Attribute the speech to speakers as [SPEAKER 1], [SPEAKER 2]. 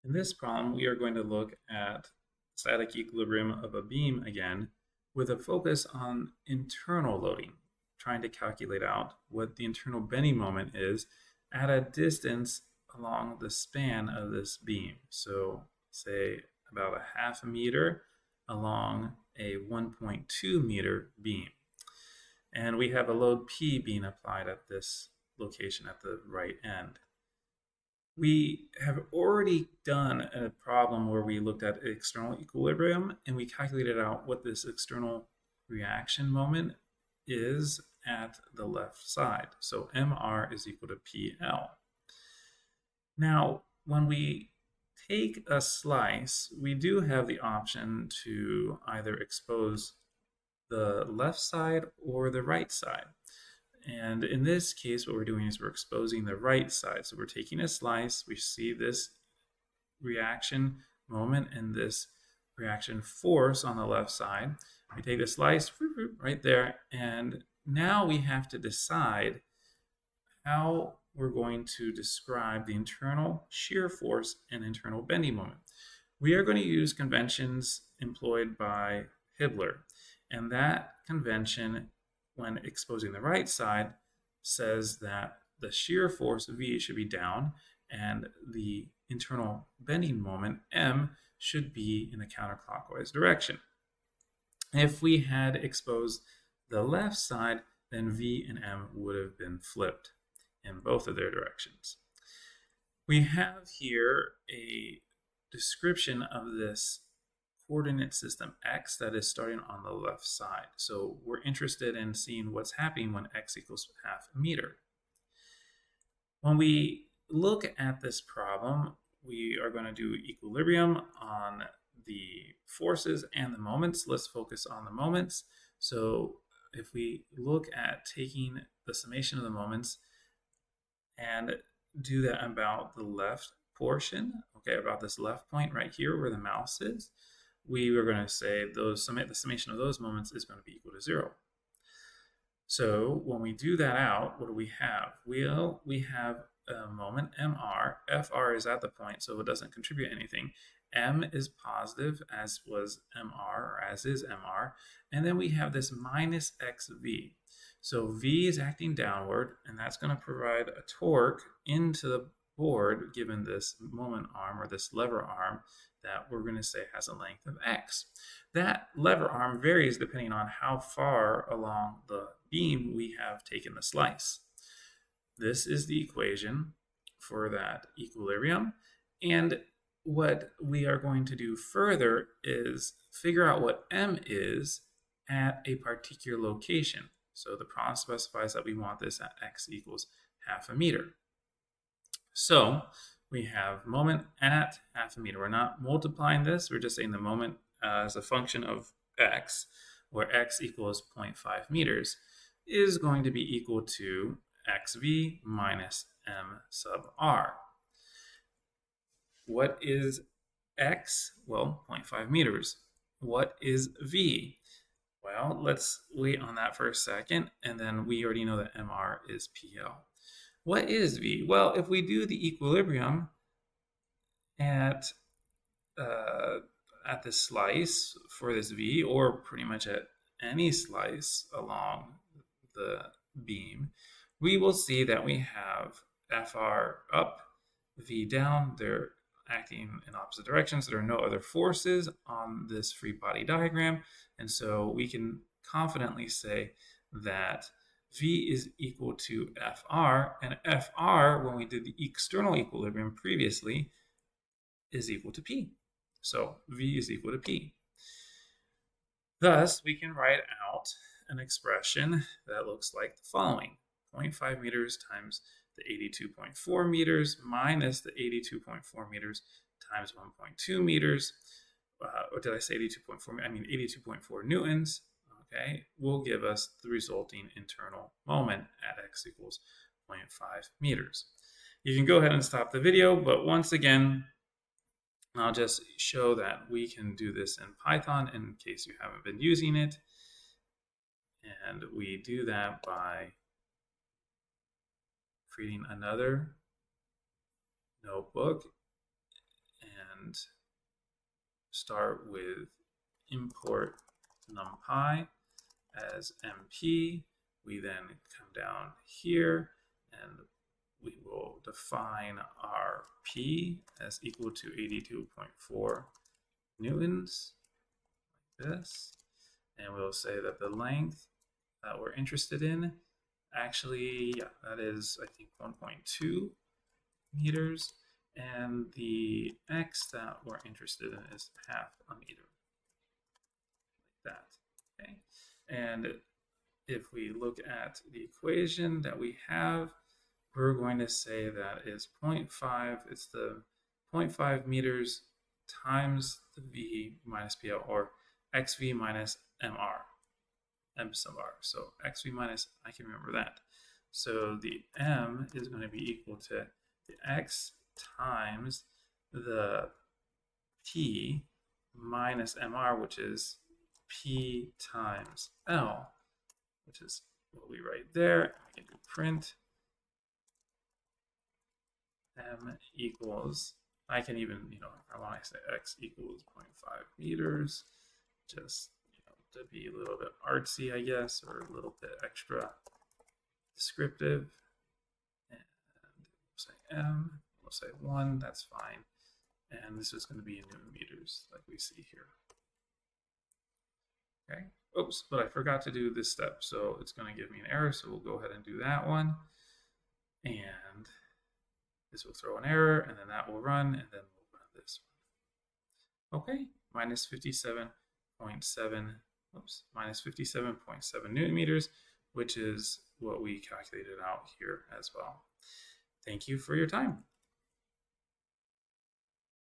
[SPEAKER 1] In this problem, we are going to look at static equilibrium of a beam again with a focus on internal loading, trying to calculate out what the internal bending moment is at a distance along the span of this beam. So say about a half a meter along a 1.2 meter beam. And we have a load P being applied at this location at the right end. We have already done a problem where we looked at external equilibrium and we calculated out what this external reaction moment is at the left side. So MR is equal to PL. Now, when we take a slice, we do have the option to either expose the left side or the right side. And in this case, what we're doing is we're exposing the right side. So we're taking a slice, we see this reaction moment and this reaction force on the left side. We take the slice right there, and now we have to decide how we're going to describe the internal shear force and internal bending moment. We are going to use conventions employed by Hibbeler, and that convention, when exposing the right side, says that the shear force V should be down and the internal bending moment M should be in a counterclockwise direction. If we had exposed the left side, then V and M would have been flipped in both of their directions. We have here a description of this coordinate system X that is starting on the left side. So we're interested in seeing what's happening when X equals half a meter. When we look at this problem, we are going to do equilibrium on the forces and the moments. Let's focus on the moments. So if we look at taking the summation of the moments and do that about the left portion, okay, about this left point right here where the mouse is, we are going to say the summation of those moments is going to be equal to 0. So when we do that out, what do we have? We have a moment MR. FR is at the point, so it doesn't contribute anything. M is positive, as was MR, or as is MR. And then we have this minus XV. So V is acting downward, and that's going to provide a torque into the board given this moment arm or this lever arm that we're going to say has a length of X. That lever arm varies depending on how far along the beam we have taken the slice. This is the equation for that equilibrium. And what we are going to do further is figure out what M is at a particular location. So the problem specifies that we want this at X equals half a meter. So we have moment at half a meter. We're not multiplying this. We're just saying the moment as a function of X, where X equals 0.5 meters, is going to be equal to XV minus M sub R. What is X? Well, 0.5 meters. What is V? Well, let's wait on that for a second, and then we already know that MR is PL. What is V? Well, if we do the equilibrium at the slice for this V, or pretty much at any slice along the beam, we will see that we have FR up, V down. They're acting in opposite directions. There are no other forces on this free body diagram, and so we can confidently say that V is equal to FR, and FR, when we did the external equilibrium previously, is equal to P. So V is equal to P. Thus, we can write out an expression that looks like the following: 0.5 meters times the 82.4 meters minus the 82.4 meters times 1.2 meters. Or did I say 82.4? I mean 82.4 newtons. Okay, will give us the resulting internal moment at X equals 0.5 meters. You can go ahead and stop the video, but once again, I'll just show that we can do this in Python in case you haven't been using it. And we do that by creating another notebook start with import numpy as MP. We then come down here and we will define our P as equal to 82.4 newtons, like this. And we'll say that the length that we're interested in, actually, yeah, that is, I think, 1.2 meters. And the X that we're interested in is half a meter, like that, okay? And if we look at the equation that we have, we're going to say that is 0.5, it's the 0.5 meters times the V minus PL, or XV minus MR, M sub R. So XV minus, I can remember that. So the M is going to be equal to the X times the P minus MR, which is P times L, which is what we write there. We can do print M equals, I can even, I want to say X equals 0.5 meters, just, to be a little bit artsy, I guess, or a little bit extra descriptive. And we'll say M, we'll say 1, that's fine. And this is going to be in Newton meters, like we see here. Okay. Oops, but I forgot to do this step, so it's going to give me an error, so we'll go ahead and do that one. And this will throw an error, and then that will run, and then we'll run this one. Okay, minus 57.7, minus 57.7 Newton meters, which is what we calculated out here as well. Thank you for your time.